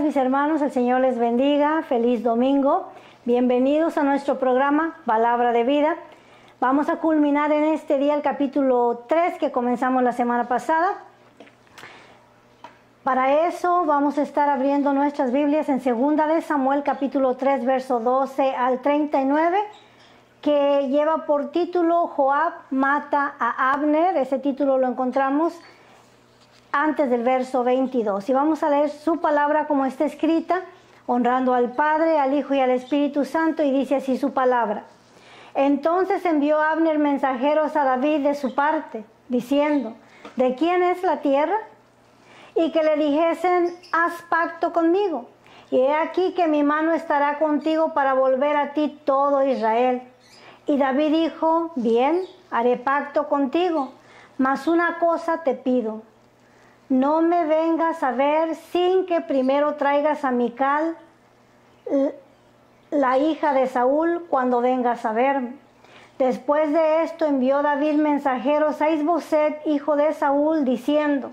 mis hermanos, el Señor les bendiga, feliz domingo. Bienvenidos a nuestro programa Palabra de Vida. Vamos a culminar en este día el capítulo 3 que comenzamos la semana pasada. Para eso vamos a estar abriendo nuestras Biblias en 2 de Samuel capítulo 3 verso 12 al 39, que lleva por título Joab mata a Abner. Ese título lo encontramos antes del verso 22. Y vamos a leer su palabra como está escrita, honrando al Padre, al Hijo y al Espíritu Santo, y dice así su palabra. Entonces envió Abner mensajeros a David de su parte, diciendo: ¿de quién es la tierra? Y que le dijesen: haz pacto conmigo, y he aquí que mi mano estará contigo para volver a ti todo Israel. Y David dijo: bien, haré pacto contigo, mas una cosa te pido: no me vengas a ver sin que primero traigas a Mical, la hija de Saúl, cuando vengas a verme. Después de esto envió David mensajeros a Isboset, hijo de Saúl, diciendo: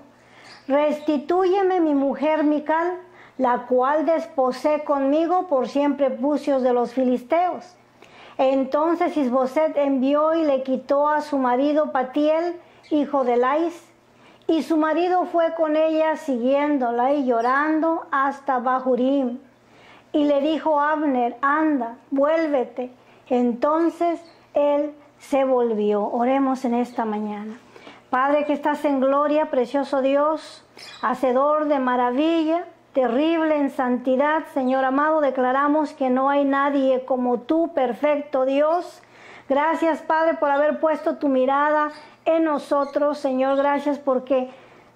restitúyeme mi mujer Mical, la cual desposé conmigo por 100 prepucios de los filisteos. Entonces Isboset envió y le quitó a su marido Patiel, hijo de Lais, y su marido fue con ella siguiéndola y llorando hasta Bahurim. Y le dijo a Abner: anda, vuélvete. Entonces él se volvió. Oremos en esta mañana. Padre que estás en gloria, precioso Dios, hacedor de maravilla, terrible en santidad, Señor amado, declaramos que no hay nadie como tú, perfecto Dios. Gracias, Padre, por haber puesto tu mirada en nosotros, Señor. Gracias porque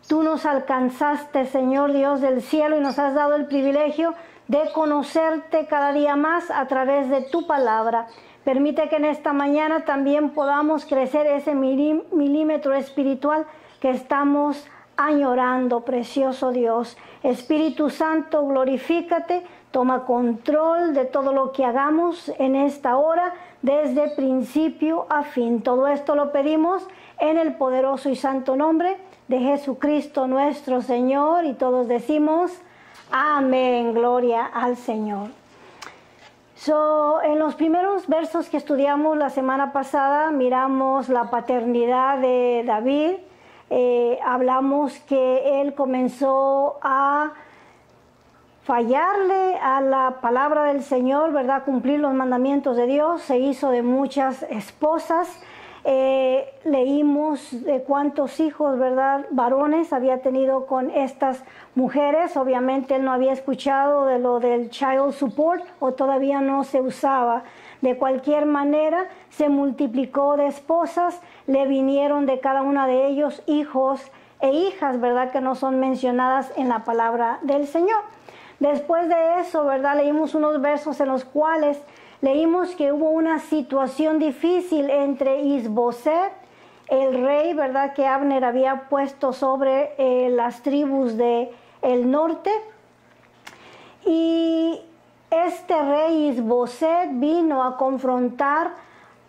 tú nos alcanzaste, Señor Dios del cielo, y nos has dado el privilegio de conocerte cada día más a través de tu palabra. Permite que en esta mañana también podamos crecer ese milímetro espiritual que estamos añorando, precioso Dios. Espíritu Santo, glorifícate, toma control de todo lo que hagamos en esta hora, desde principio a fin. Todo esto lo pedimos en el poderoso y santo nombre de Jesucristo nuestro Señor, y todos decimos amén, gloria al Señor. En los primeros versos que estudiamos la semana pasada, miramos la paternidad de David. Hablamos que él comenzó a fallarle a la palabra del Señor, ¿verdad? Cumplir los mandamientos de Dios. Se hizo de muchas esposas. Leímos de cuántos hijos, ¿verdad?, varones había tenido con estas mujeres. Obviamente él no había escuchado de lo del child support, o todavía no se usaba. De cualquier manera, se multiplicó de esposas, le vinieron de cada una de ellos hijos e hijas, ¿verdad?, que no son mencionadas en la palabra del Señor. Después de eso, ¿verdad?, leímos unos versos en los cuales leímos que hubo una situación difícil entre Isboset, el rey, ¿verdad?, que Abner había puesto sobre las tribus del norte. Y este rey Isboset vino a confrontar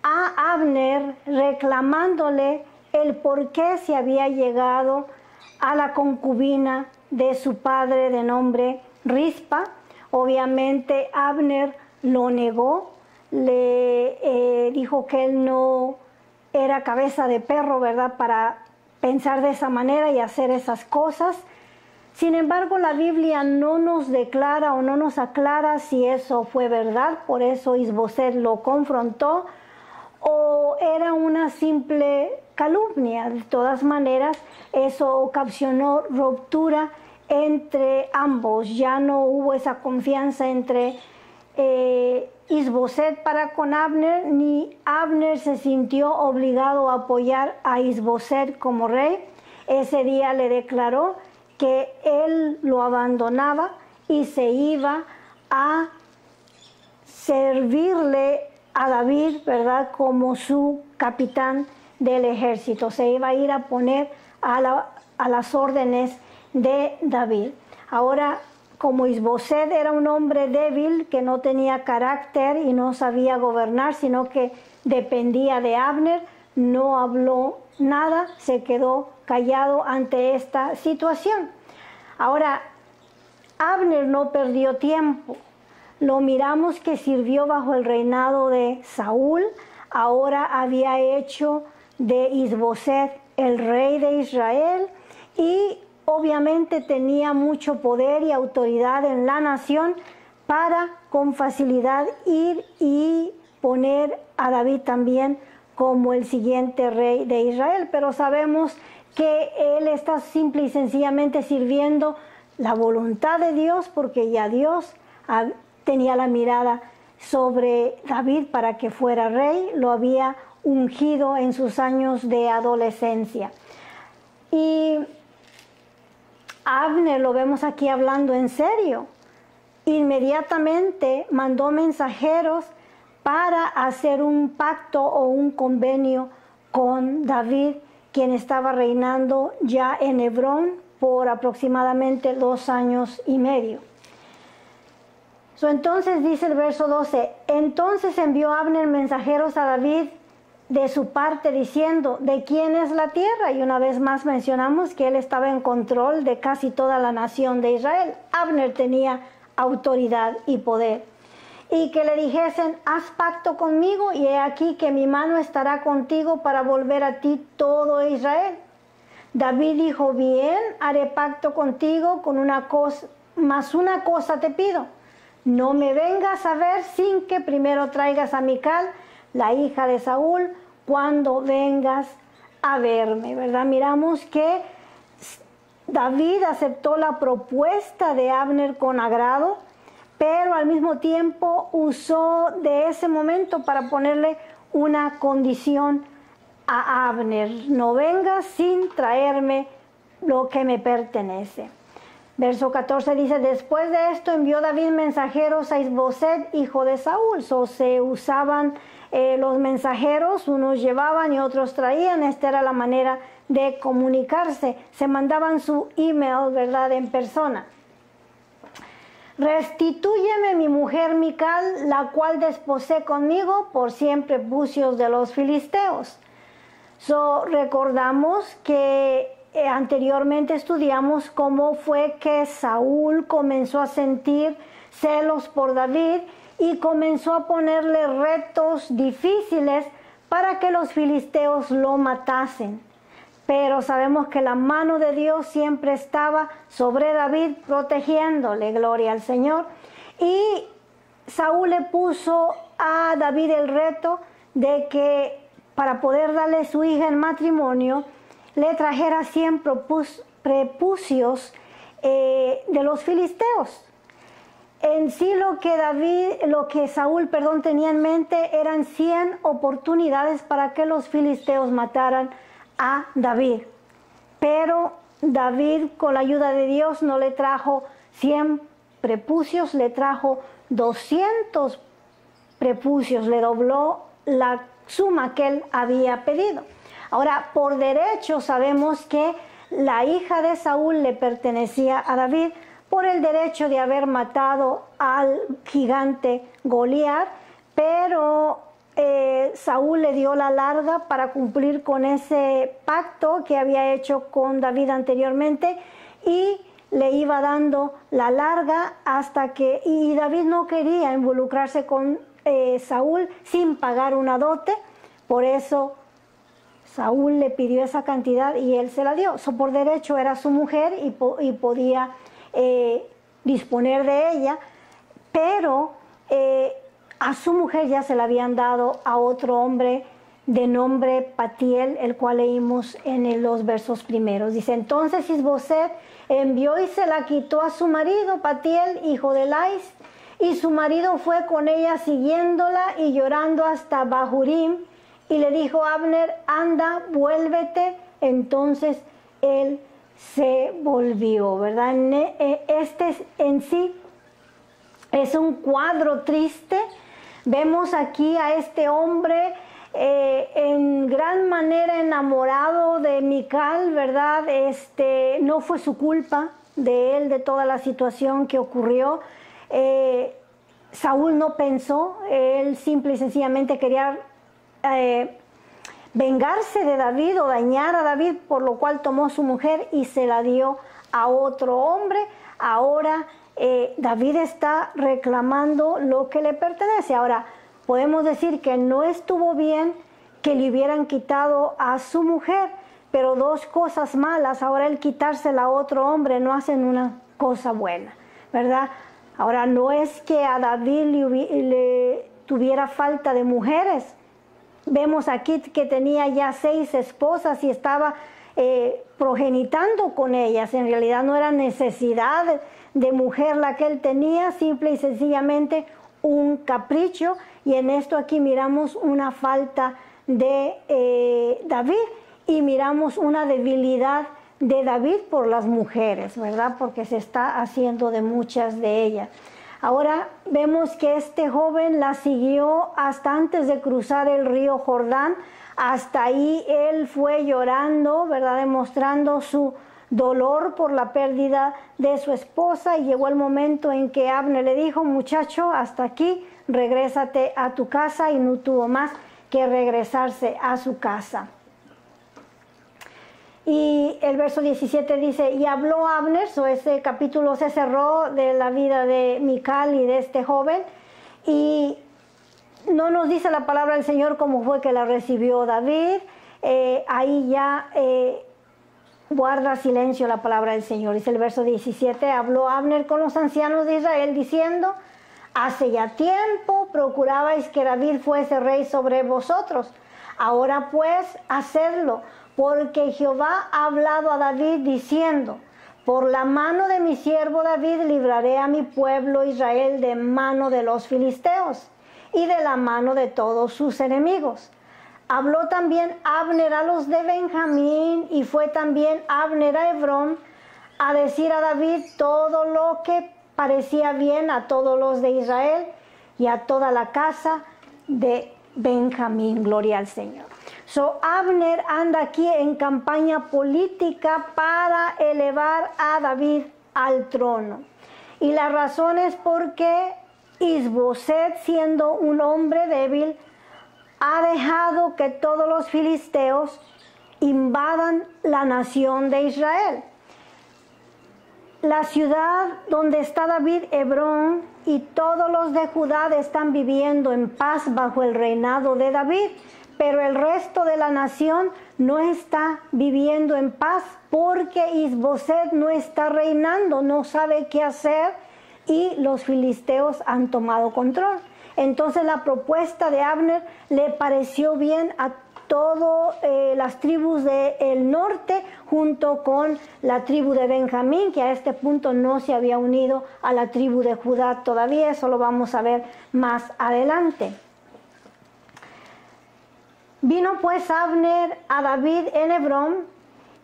a Abner, reclamándole el por qué se había llegado a la concubina de su padre de nombre Rispa. Obviamente Abner lo negó, le dijo que él no era cabeza de perro, ¿verdad?, para pensar de esa manera y hacer esas cosas. Sin embargo, la Biblia no nos declara o no nos aclara si eso fue verdad, por eso Isboset lo confrontó, o era una simple calumnia. De todas maneras, eso ocasionó ruptura entre ambos. Ya no hubo esa confianza entre Isboset para con Abner, ni Abner se sintió obligado a apoyar a Isboset como rey. Ese día le declaró que él lo abandonaba y se iba a servirle a David, ¿verdad?, como su capitán del ejército. Se iba a ir a poner a las órdenes de David. Ahora, como Isboset era un hombre débil, que no tenía carácter y no sabía gobernar, sino que dependía de Abner, no habló nada, se quedó callado ante esta situación. Ahora, Abner no perdió tiempo. Lo miramos que sirvió bajo el reinado de Saúl. Ahora había hecho de Isboset el rey de Israel y obviamente tenía mucho poder y autoridad en la nación para con facilidad ir y poner a David también como el siguiente rey de Israel. Pero sabemos que él está simple y sencillamente sirviendo la voluntad de Dios, porque ya Dios tenía la mirada sobre David para que fuera rey, lo había ungido en sus años de adolescencia. Y Abner lo vemos aquí hablando en serio. Inmediatamente mandó mensajeros para hacer un pacto o un convenio con David, quien estaba reinando ya en Hebrón por aproximadamente 2 años y medio. Entonces dice el verso 12, entonces envió Abner mensajeros a David de su parte diciendo, ¿de quién es la tierra? Y una vez más mencionamos que él estaba en control de casi toda la nación de Israel. Abner tenía autoridad y poder. Y que le dijesen, haz pacto conmigo y he aquí que mi mano estará contigo para volver a ti todo Israel. David dijo, bien, haré pacto contigo con una cosa, mas una cosa te pido. No me vengas a ver sin que primero traigas a Mical, la hija de Saúl, cuando vengas a verme, ¿verdad? Miramos que David aceptó la propuesta de Abner con agrado, pero al mismo tiempo usó de ese momento para ponerle una condición a Abner. No vengas sin traerme lo que me pertenece. Verso 14 dice, después de esto envió David mensajeros a Isboset, hijo de Saúl. Se usaban los mensajeros, unos llevaban y otros traían. Esta era la manera de comunicarse. Se mandaban su email, ¿verdad?, en persona. Restitúyeme mi mujer Mical, la cual desposé conmigo por 100 prepucios de los filisteos. Recordamos que anteriormente estudiamos cómo fue que Saúl comenzó a sentir celos por David y comenzó a ponerle retos difíciles para que los filisteos lo matasen. Pero sabemos que la mano de Dios siempre estaba sobre David protegiéndole, gloria al Señor. Y Saúl le puso a David el reto de que para poder darle su hija en matrimonio, le trajera 100 prepucios de los filisteos. En sí lo que Saúl tenía en mente eran 100 oportunidades para que los filisteos mataran a David. Pero David, con la ayuda de Dios, no le trajo 100 prepucios, le trajo 200 prepucios, le dobló la suma que él había pedido. Ahora, por derecho sabemos que la hija de Saúl le pertenecía a David por el derecho de haber matado al gigante Goliat, pero Saúl le dio la larga para cumplir con ese pacto que había hecho con David anteriormente y le iba dando la larga hasta que, y David no quería involucrarse con Saúl sin pagar una dote, por eso Saúl le pidió esa cantidad y él se la dio. Por derecho era su mujer y podía disponer de ella, pero a su mujer ya se la habían dado a otro hombre de nombre Patiel, el cual leímos en los versos primeros. Dice, entonces Isboset envió y se la quitó a su marido Patiel, hijo de Lais, y su marido fue con ella siguiéndola y llorando hasta Bahurim. Y le dijo a Abner, anda, vuélvete. Entonces él se volvió, ¿verdad? Este en sí es un cuadro triste. Vemos aquí a este hombre en gran manera enamorado de Mical, ¿verdad? No fue su culpa de él, de toda la situación que ocurrió. Saúl no pensó, él simple y sencillamente quería vengarse de David o dañar a David, por lo cual tomó su mujer y se la dio a otro hombre. Ahora David está reclamando lo que le pertenece. Ahora, podemos decir que no estuvo bien que le hubieran quitado a su mujer, pero dos cosas malas, ahora el quitársela a otro hombre no hacen una cosa buena, ¿verdad? Ahora, no es que a David le tuviera falta de mujeres. Vemos aquí que tenía ya 6 esposas y estaba progenitando con ellas. En realidad no era necesidad de mujer la que él tenía, simple y sencillamente un capricho. Y en esto aquí miramos una falta de David y miramos una debilidad de David por las mujeres, ¿verdad? Porque se está haciendo de muchas de ellas. Ahora vemos que este joven la siguió hasta antes de cruzar el río Jordán. Hasta ahí él fue llorando, ¿verdad? Demostrando su dolor por la pérdida de su esposa, y llegó el momento en que Abner le dijo: muchacho, hasta aquí, regrésate a tu casa, y no tuvo más que regresarse a su casa. Y el verso 17 dice: y habló Abner. Ese capítulo se cerró de la vida de Mical y de este joven, y no nos dice la palabra del Señor cómo fue que la recibió David. Ahí ya guarda silencio la palabra del Señor. Dice el verso 17: habló Abner con los ancianos de Israel diciendo: hace ya tiempo procurabais que David fuese rey sobre vosotros. Ahora pues, hacedlo, porque Jehová ha hablado a David diciendo: por la mano de mi siervo David libraré a mi pueblo Israel de mano de los filisteos y de la mano de todos sus enemigos. Habló también Abner a los de Benjamín, y fue también Abner a Hebrón a decir a David todo lo que parecía bien a todos los de Israel y a toda la casa de Benjamín. Gloria al Señor. Abner anda aquí en campaña política para elevar a David al trono. Y la razón es porque Isboset, siendo un hombre débil, ha dejado que todos los filisteos invadan la nación de Israel. La ciudad donde está David, Hebrón, y todos los de Judá están viviendo en paz bajo el reinado de David, pero el resto de la nación no está viviendo en paz porque Isboset no está reinando, no sabe qué hacer, y los filisteos han tomado control. Entonces la propuesta de Abner le pareció bien a todas las tribus del norte, junto con la tribu de Benjamín, que a este punto no se había unido a la tribu de Judá todavía. Eso lo vamos a ver más adelante. Vino pues Abner a David en Hebrón,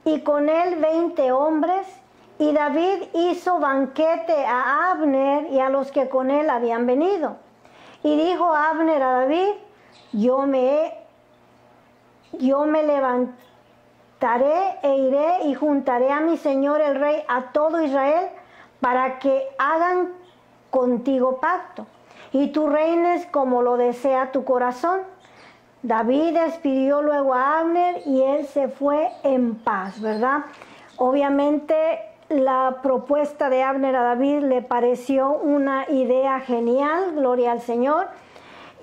y con él 20 hombres, y David hizo banquete a Abner y a los que con él habían venido. Y dijo Abner a David: yo me levantaré e iré y juntaré a mi señor el rey a todo Israel para que hagan contigo pacto, y tú reines como lo desea tu corazón. David despidió luego a Abner y él se fue en paz, ¿verdad? Obviamente la propuesta de Abner a David le pareció una idea genial, gloria al Señor.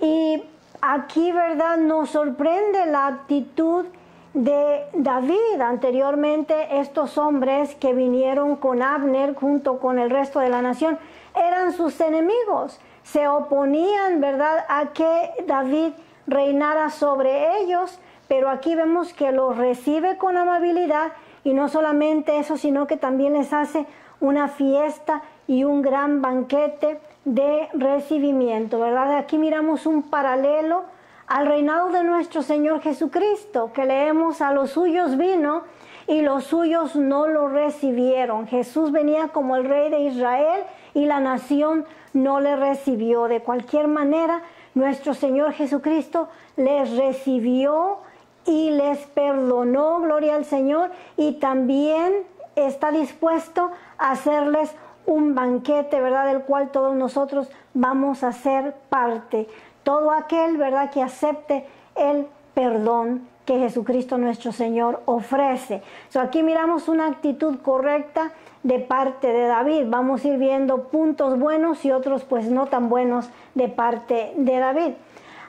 Y aquí, ¿verdad?, nos sorprende la actitud de David. Anteriormente, estos hombres que vinieron con Abner junto con el resto de la nación eran sus enemigos. Se oponían, ¿verdad?, a que David reinara sobre ellos, pero aquí vemos que los recibe con amabilidad. Y no solamente eso, sino que también les hace una fiesta y un gran banquete de recibimiento, ¿verdad? Aquí miramos un paralelo al reinado de nuestro Señor Jesucristo, que leemos: a los suyos vino y los suyos no lo recibieron. Jesús venía como el rey de Israel y la nación no le recibió. De cualquier manera, nuestro Señor Jesucristo les recibió y les perdonó, gloria al Señor, y también está dispuesto a hacerles un banquete, ¿verdad?, del cual todos nosotros vamos a ser parte. Todo aquel, ¿verdad?, que acepte el perdón que Jesucristo nuestro Señor ofrece. Aquí miramos una actitud correcta de parte de David. Vamos a ir viendo puntos buenos y otros pues no tan buenos de parte de David.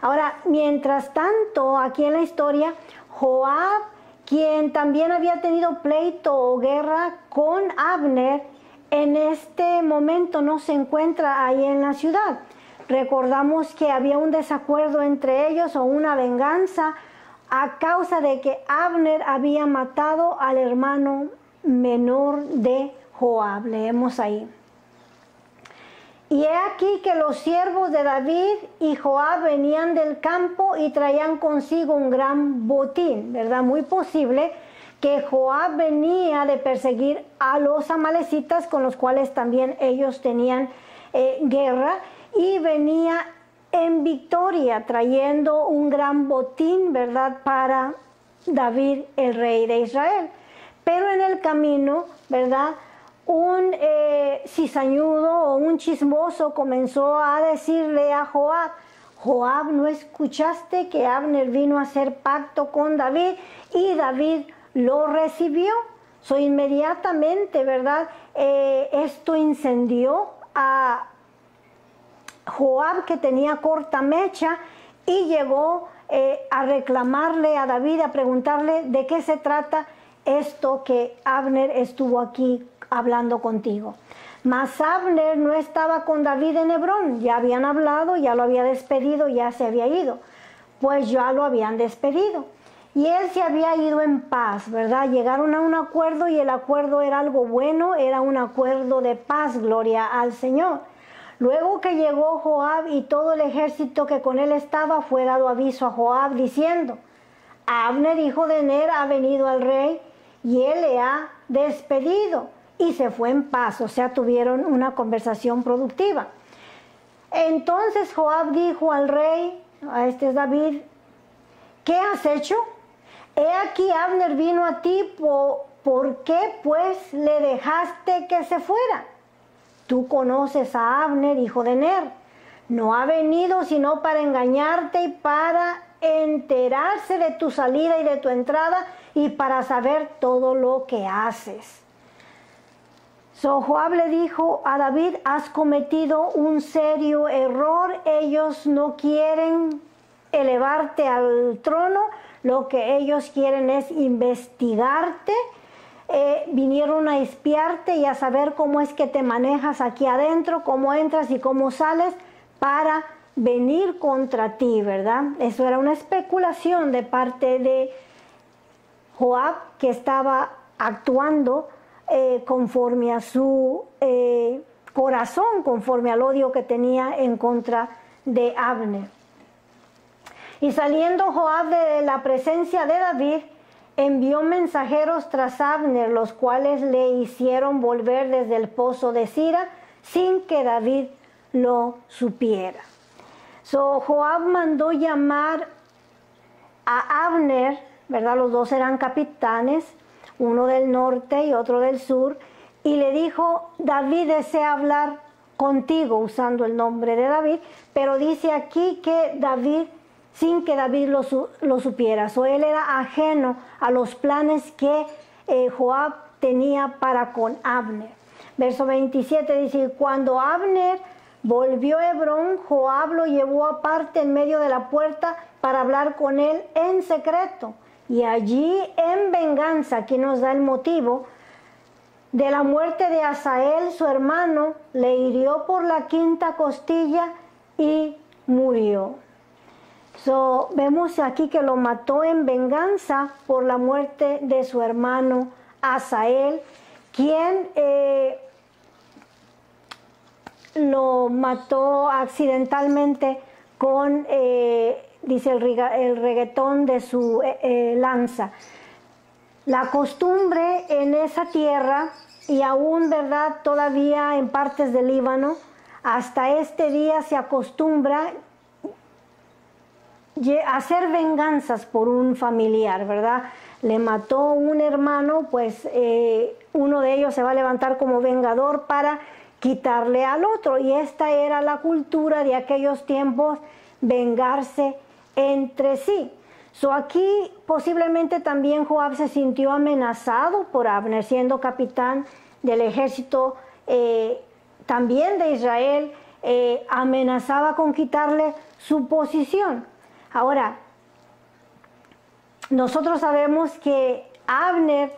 Ahora, mientras tanto, aquí en la historia, Joab, quien también había tenido pleito o guerra con Abner, en este momento no se encuentra ahí en la ciudad. Recordamos que había un desacuerdo entre ellos o una venganza a causa de que Abner había matado al hermano menor de Joab. Leemos ahí. Y he aquí que los siervos de David y Joab venían del campo y traían consigo un gran botín, ¿verdad? Muy posible que Joab venía de perseguir a los amalecitas, con los cuales también ellos tenían guerra, y venía en victoria trayendo un gran botín, ¿verdad?, para David, el rey de Israel. Pero en el camino, ¿verdad?, un cizañudo o un chismoso comenzó a decirle a Joab: Joab, ¿no escuchaste que Abner vino a hacer pacto con David y David lo recibió? Inmediatamente, ¿verdad?, esto incendió a Joab, que tenía corta mecha, y llegó a reclamarle a David, a preguntarle de qué se trata esto que Abner estuvo aquí hablando contigo. Mas Abner no estaba con David en Hebrón. Ya habían hablado, ya lo había despedido, ya se había ido, pues ya lo habían despedido y él se había ido en paz, ¿verdad? Llegaron a un acuerdo y el acuerdo era algo bueno, era un acuerdo de paz, gloria al Señor. Luego que llegó Joab y todo el ejército que con él estaba, fue dado aviso a Joab diciendo: Abner, hijo de Ner, ha venido al rey y él le ha despedido, y se fue en paz. Tuvieron una conversación productiva. Entonces Joab dijo al rey, este es David: ¿qué has hecho? He aquí Abner vino a ti, ¿por qué pues le dejaste que se fuera? Tú conoces a Abner, hijo de Ner. No ha venido sino para engañarte y para enterarse de tu salida y de tu entrada y para saber todo lo que haces. Joab le dijo a David: has cometido un serio error. Ellos no quieren elevarte al trono, lo que ellos quieren es investigarte. Vinieron a espiarte y a saber cómo es que te manejas aquí adentro, cómo entras y cómo sales, para venir contra ti, ¿verdad? Eso era una especulación de parte de Joab, que estaba actuando conforme a su corazón, conforme al odio que tenía en contra de Abner. Y saliendo Joab de la presencia de David, envió mensajeros tras Abner, los cuales le hicieron volver desde el pozo de Sira sin que David lo supiera. Joab mandó llamar a Abner, ¿verdad? Los dos eran capitanes, uno del norte y otro del sur, y le dijo: David desea hablar contigo, usando el nombre de David, pero dice aquí que David, sin que David lo supiera. Él era ajeno a los planes que Joab tenía para con Abner. Verso 27 dice: cuando Abner volvió a Hebrón, Joab lo llevó aparte en medio de la puerta para hablar con él en secreto. Y allí, en venganza, aquí nos da el motivo de la muerte de Asael, su hermano, le hirió por la quinta costilla y murió. Vemos aquí que lo mató en venganza por la muerte de su hermano Asael, quien lo mató accidentalmente con, dice el reggaetón de su lanza. La costumbre en esa tierra, y aún, ¿verdad?, todavía en partes del Líbano, hasta este día se acostumbra hacer venganzas por un familiar, ¿verdad? Le mató un hermano, pues uno de ellos se va a levantar como vengador para quitarle al otro, y esta era la cultura de aquellos tiempos, vengarse entre sí. Aquí posiblemente también Joab se sintió amenazado por Abner, siendo capitán del ejército también de Israel, amenazaba con quitarle su posición. Ahora, nosotros sabemos que Abner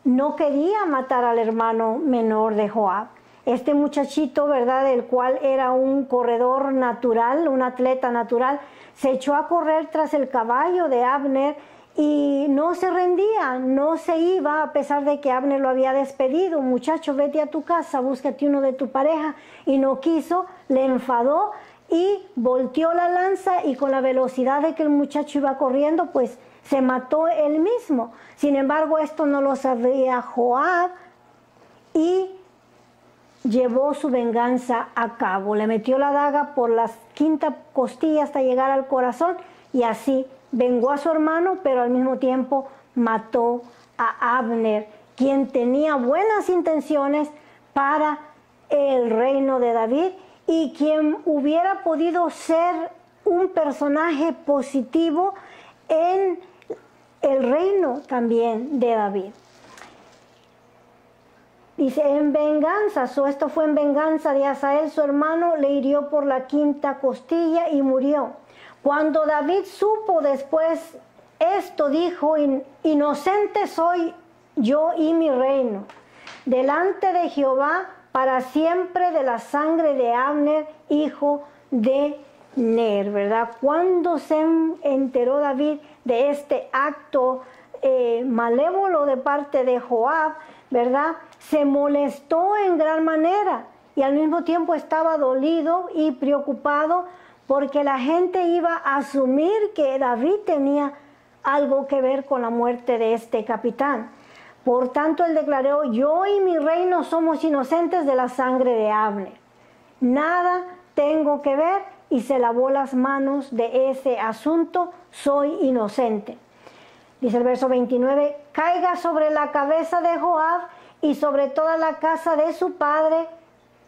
no quería matar al hermano menor de Joab. Este muchachito, ¿verdad?, el cual era un corredor natural, un atleta natural, se echó a correr tras el caballo de Abner y no se rendía, no se iba, a pesar de que Abner lo había despedido. Muchacho, vete a tu casa, búscate uno de tu pareja, y no quiso, le enfadó y volteó la lanza, y con la velocidad de que el muchacho iba corriendo, pues se mató él mismo. Sin embargo, esto no lo sabía Joab y llevó su venganza a cabo. Le metió la daga por la quinta costilla hasta llegar al corazón, y así vengó a su hermano, pero al mismo tiempo mató a Abner, quien tenía buenas intenciones para el reino de David y quien hubiera podido ser un personaje positivo en el reino también de David. Dice, en venganza, esto fue en venganza de Asael, su hermano, le hirió por la quinta costilla y murió. Cuando David supo después esto, dijo, inocente soy yo y mi reino, delante de Jehová para siempre, de la sangre de Abner, hijo de Ner, ¿verdad? Cuando se enteró David de este acto malévolo de parte de Joab, ¿verdad?, se molestó en gran manera y al mismo tiempo estaba dolido y preocupado porque la gente iba a asumir que David tenía algo que ver con la muerte de este capitán. Por tanto, él declaró, yo y mi reino somos inocentes de la sangre de Abner. Nada tengo que ver, y se lavó las manos de ese asunto, soy inocente. Dice el verso 29, caiga sobre la cabeza de Joab y sobre toda la casa de su padre,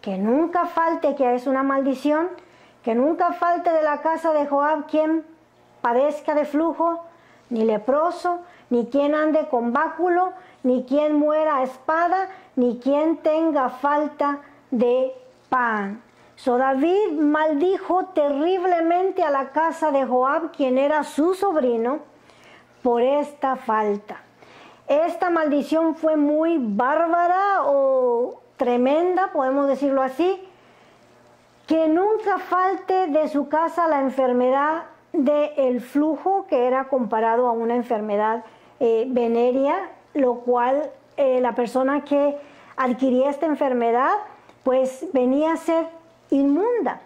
que nunca falte, que es una maldición, que nunca falte de la casa de Joab quien padezca de flujo, ni leproso, ni quien ande con báculo, ni quien muera a espada, ni quien tenga falta de pan. David maldijo terriblemente a la casa de Joab, quien era su sobrino, por esta falta. Esta maldición fue muy bárbara o tremenda, podemos decirlo así, que nunca falte de su casa la enfermedad del flujo, que era comparado a una enfermedad venérea, lo cual la persona que adquiría esta enfermedad pues venía a ser inmunda.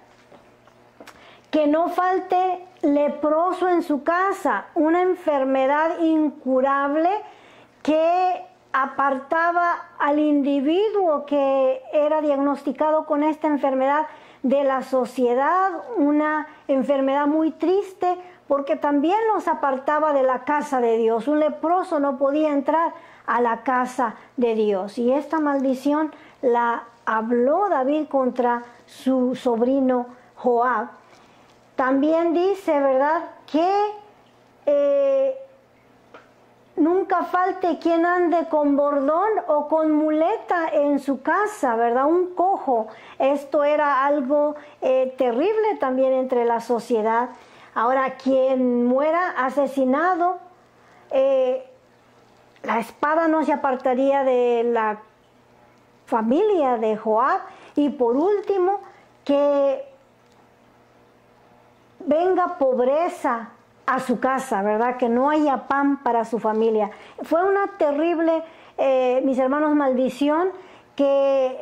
Que no falte leproso en su casa, una enfermedad incurable que apartaba al individuo que era diagnosticado con esta enfermedad de la sociedad, una enfermedad muy triste porque también los apartaba de la casa de Dios. Un leproso no podía entrar a la casa de Dios, y esta maldición la habló David contra su sobrino Joab. También dice, ¿verdad?, que nunca falte quien ande con bordón o con muleta en su casa, ¿verdad? Un cojo. Esto era algo terrible también entre la sociedad. Ahora, quien muera asesinado, la espada no se apartaría de la familia de Joab. Y por último, que venga pobreza a su casa, ¿verdad? Que no haya pan para su familia. Fue una terrible, mis hermanos, maldición que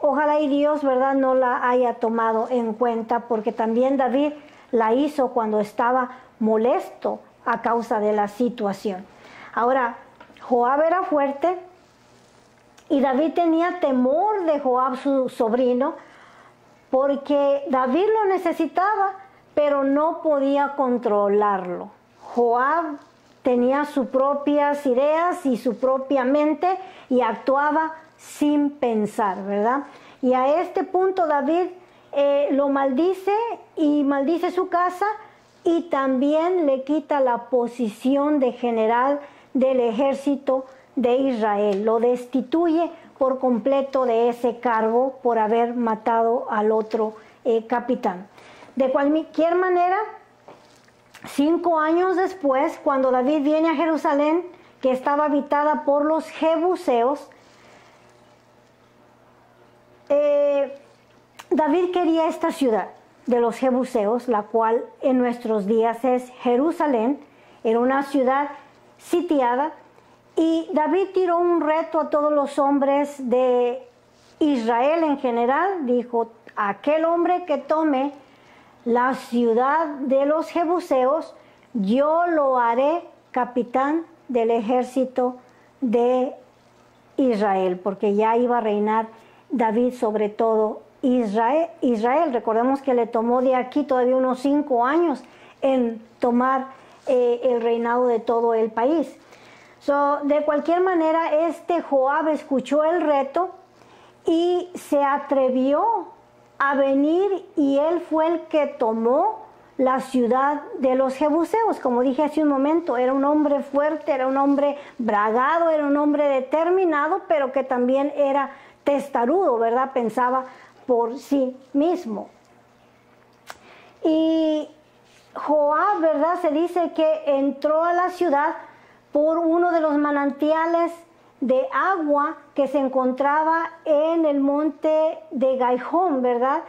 ojalá y Dios, ¿verdad?, no la haya tomado en cuenta, porque también David la hizo cuando estaba molesto a causa de la situación. Ahora, Joab era fuerte y David tenía temor de Joab, su sobrino, porque David lo necesitaba, pero no podía controlarlo. Joab tenía sus propias ideas y su propia mente y actuaba sin pensar, ¿verdad? Y a este punto David lo maldice y maldice su casa y también le quita la posición de general del ejército de Israel. Lo destituye por completo de ese cargo por haber matado al otro capitán. De cualquier manera, 5 años después, cuando David viene a Jerusalén, que estaba habitada por los jebuseos, David quería esta ciudad de los jebuseos, la cual en nuestros días es Jerusalén. Era una ciudad sitiada, y David tiró un reto a todos los hombres de Israel en general. Dijo: aquel hombre que tome la ciudad de los jebuseos, yo lo haré capitán del ejército de Israel, porque ya iba a reinar David sobre todo Israel. Recordemos que le tomó de aquí todavía unos 5 años en tomar el reinado de todo el país. De cualquier manera, Joab escuchó el reto y se atrevió a venir, y él fue el que tomó la ciudad de los jebuseos. Como dije hace un momento, era un hombre fuerte, era un hombre bragado, era un hombre determinado, pero que también era testarudo, ¿verdad? Pensaba por sí mismo. Y Joab, ¿verdad? Se dice que entró a la ciudad por uno de los manantiales de agua que se encontraba en el monte de Gaihón, ¿verdad?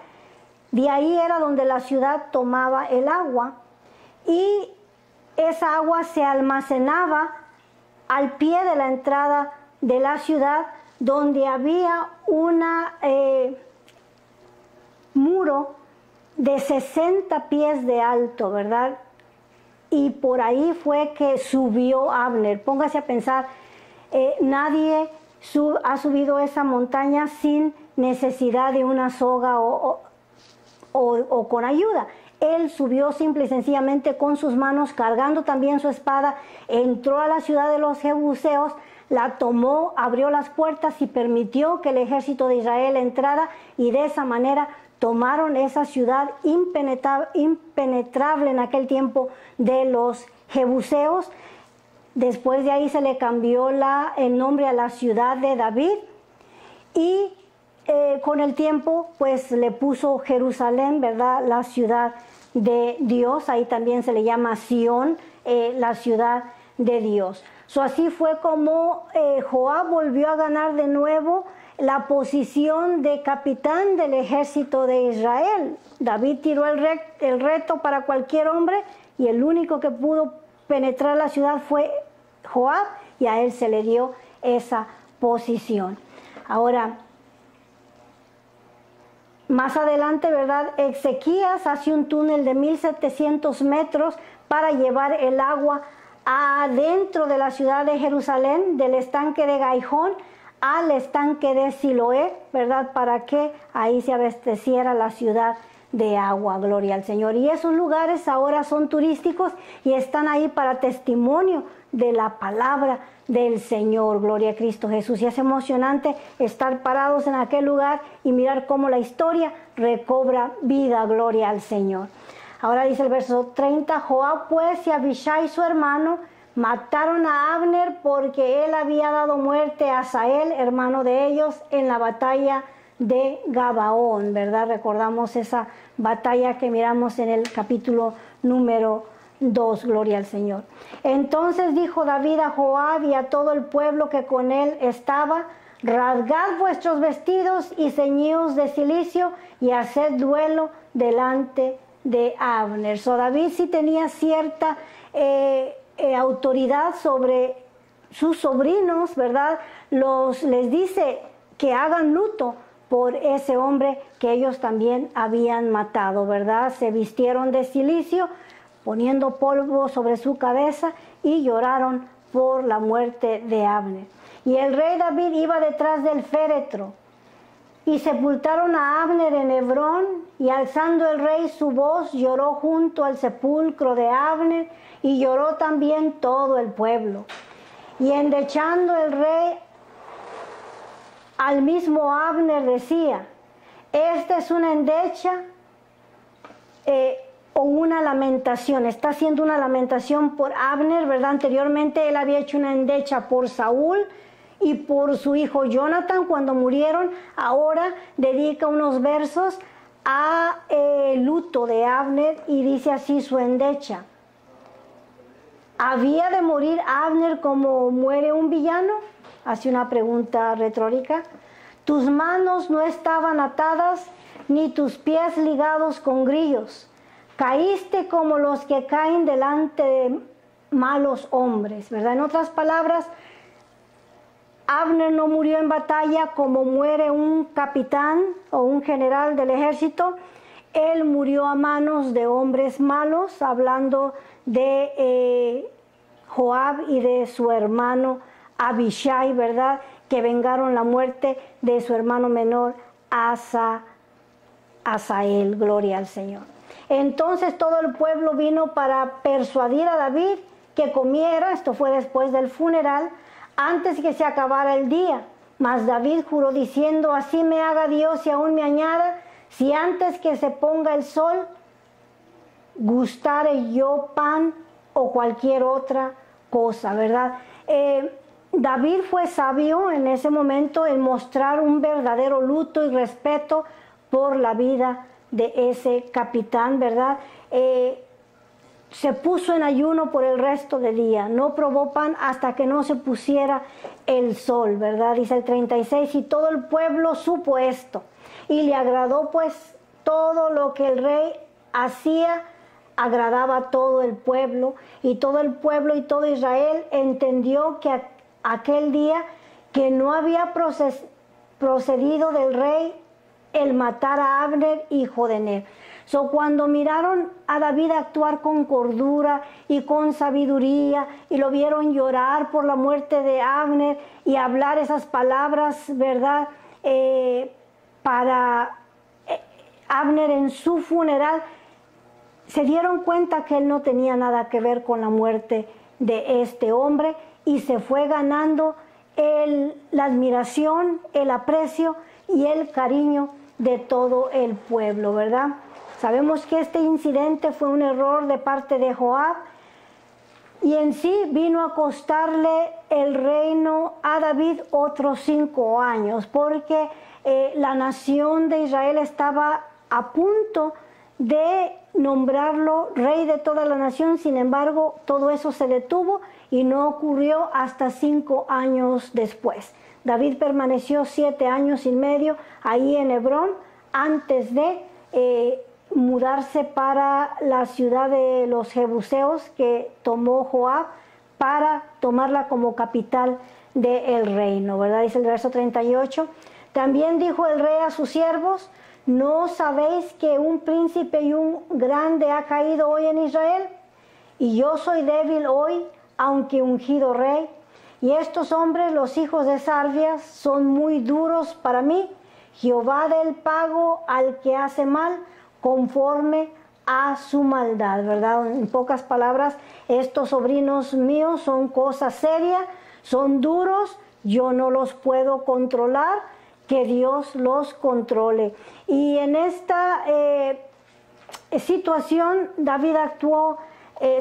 De ahí era donde la ciudad tomaba el agua, y esa agua se almacenaba al pie de la entrada de la ciudad, donde había una muro de 60 pies de alto, ¿verdad? Y por ahí fue que subió Abner. Póngase a pensar, nadie ha subido esa montaña sin necesidad de una soga o con ayuda. Él subió simple y sencillamente con sus manos, cargando también su espada, entró a la ciudad de los jebuseos, la tomó, abrió las puertas y permitió que el ejército de Israel entrara, y de esa manera tomaron esa ciudad impenetrable en aquel tiempo de los jebuseos. Después de ahí se le cambió el nombre a la ciudad de David, y con el tiempo pues le puso Jerusalén, ¿verdad? La ciudad de Dios. Ahí también se le llama Sión, la ciudad de Dios. Así fue como Joab volvió a ganar de nuevo la posición de capitán del ejército de Israel. David tiró el reto para cualquier hombre, y el único que pudo penetrar la ciudad fue Joab, y a él se le dio esa posición. Ahora, más adelante, ¿verdad? Ezequías hace un túnel de 1700 metros para llevar el agua adentro de la ciudad de Jerusalén, del estanque de Gaihón al estanque de Siloé, ¿verdad? Para que ahí se abasteciera la ciudad de agua. Gloria al Señor. Y esos lugares ahora son turísticos y están ahí para testimonio de la palabra del Señor. Gloria a Cristo Jesús. Y es emocionante estar parados en aquel lugar y mirar cómo la historia recobra vida. Gloria al Señor. Ahora dice el verso 30, Joab pues y Abishai su hermano mataron a Abner porque él había dado muerte a Asael, hermano de ellos, en la batalla de Gabaón, ¿verdad? Recordamos esa batalla que miramos en el capítulo número 2, gloria al Señor. Entonces dijo David a Joab y a todo el pueblo que con él estaba, rasgad vuestros vestidos y ceñíos de cilicio y haced duelo delante de Abner. David sí tenía cierta autoridad sobre sus sobrinos, ¿verdad? Les dice que hagan luto por ese hombre que ellos también habían matado, ¿verdad? Se vistieron de cilicio, poniendo polvo sobre su cabeza, y lloraron por la muerte de Abner. Y el rey David iba detrás del féretro, y sepultaron a Abner en Hebrón, y alzando el rey su voz, lloró junto al sepulcro de Abner, y lloró también todo el pueblo. Y endechando el rey al mismo Abner decía, esta es una endecha o una lamentación. Está haciendo una lamentación por Abner, ¿verdad? Anteriormente él había hecho una endecha por Saúl y por su hijo Jonathan cuando murieron. Ahora dedica unos versos a luto de Abner y dice así su endecha. ¿Había de morir Abner como muere un villano? Hace una pregunta retórica. Tus manos no estaban atadas, ni tus pies ligados con grillos. Caíste como los que caen delante de malos hombres, ¿verdad? En otras palabras, Abner no murió en batalla como muere un capitán o un general del ejército. Él murió a manos de hombres malos, hablando de Joab y de su hermano Abishai, ¿verdad? Que vengaron la muerte de su hermano menor Asael, gloria al Señor. Entonces todo el pueblo vino para persuadir a David que comiera, esto fue después del funeral, antes que se acabara el día. Mas David juró diciendo, así me haga Dios y aún me añada, si antes que se ponga el sol gustare yo pan o cualquier otra cosa, ¿verdad? David fue sabio en ese momento en mostrar un verdadero luto y respeto por la vida de ese capitán, ¿verdad? Se puso en ayuno por el resto del día, no probó pan hasta que no se pusiera el sol, ¿verdad? Dice el 36, y todo el pueblo supo esto, y le agradó pues todo lo que el rey hacía, agradaba a todo el pueblo, y todo el pueblo y todo Israel entendió que aquel día que no había procedido del rey el matar a Abner, hijo de Ner. Cuando miraron a David actuar con cordura y con sabiduría, y lo vieron llorar por la muerte de Abner y hablar esas palabras, ¿verdad? Para Abner en su funeral, se dieron cuenta que él no tenía nada que ver con la muerte de este hombre, y se fue ganando la admiración, el aprecio y el cariño de todo el pueblo, ¿verdad? Sabemos que este incidente fue un error de parte de Joab, y en sí vino a costarle el reino a David otros 5 años, porque la nación de Israel estaba a punto de nombrarlo rey de toda la nación. Sin embargo, todo eso se detuvo y no ocurrió hasta 5 años después. David permaneció 7 años y medio ahí en Hebrón antes de mudarse para la ciudad de los Jebuseos que tomó Joab para tomarla como capital del reino, ¿verdad? Dice el verso 38. También dijo el rey a sus siervos, ¿no sabéis que un príncipe y un grande ha caído hoy en Israel? Y yo soy débil hoy, aunque ungido rey. Y estos hombres, los hijos de Sarvias, son muy duros para mí. Jehová da el pago al que hace mal, conforme a su maldad, ¿verdad? En pocas palabras, estos sobrinos míos son cosas serias, son duros, yo no los puedo controlar, que Dios los controle. Y en esta situación David actuó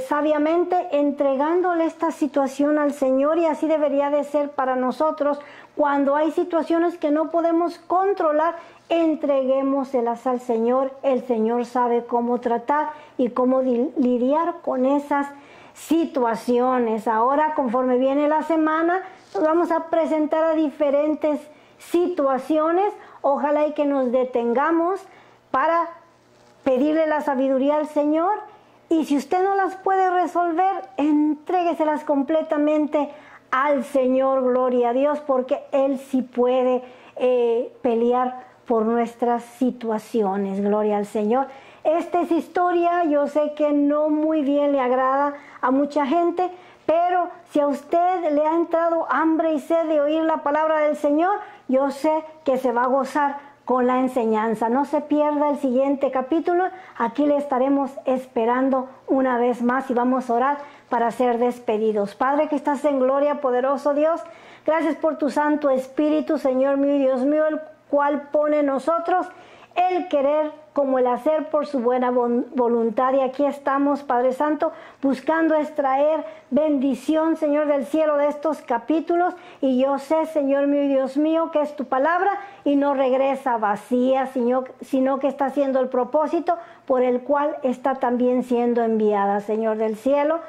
sabiamente, entregándole esta situación al Señor, y así debería de ser para nosotros. Cuando hay situaciones que no podemos controlar, entreguémoselas al Señor. El Señor sabe cómo tratar y cómo lidiar con esas situaciones. Ahora, conforme viene la semana, nos vamos a presentar a diferentes situaciones. Ojalá y que nos detengamos para pedirle la sabiduría al Señor, y si usted no las puede resolver, entrégueselas completamente al Señor, gloria a Dios, porque Él sí puede pelear por nuestras situaciones, gloria al Señor. Esta es historia, yo sé que no muy bien le agrada a mucha gente, pero si a usted le ha entrado hambre y sed de oír la palabra del Señor, yo sé que se va a gozar con la enseñanza. No se pierda el siguiente capítulo, aquí le estaremos esperando una vez más, y vamos a orar para ser despedidos. Padre que estás en gloria, poderoso Dios, gracias por tu Santo Espíritu, Señor mío y Dios mío, el cual pone en nosotros el querer como el hacer por su buena voluntad. Y aquí estamos, Padre Santo, buscando extraer bendición, Señor del cielo, de estos capítulos. Y yo sé, Señor mío y Dios mío, que es tu palabra y no regresa vacía, sino que está haciendo el propósito por el cual está también siendo enviada, Señor del cielo.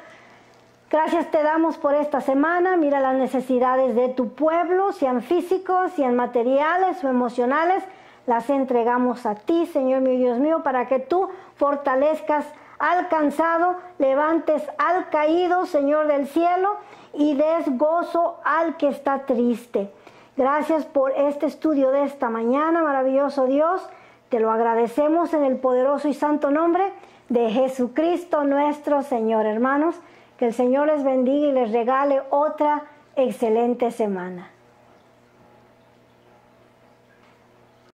Gracias te damos por esta semana. Mira las necesidades de tu pueblo, sean físicos, sean materiales o emocionales. Las entregamos a ti, Señor mío y Dios mío, para que tú fortalezcas al cansado, levantes al caído, Señor del cielo, y des gozo al que está triste. Gracias por este estudio de esta mañana, maravilloso Dios. Te lo agradecemos en el poderoso y santo nombre de Jesucristo nuestro Señor. Hermanos, que el Señor les bendiga y les regale otra excelente semana.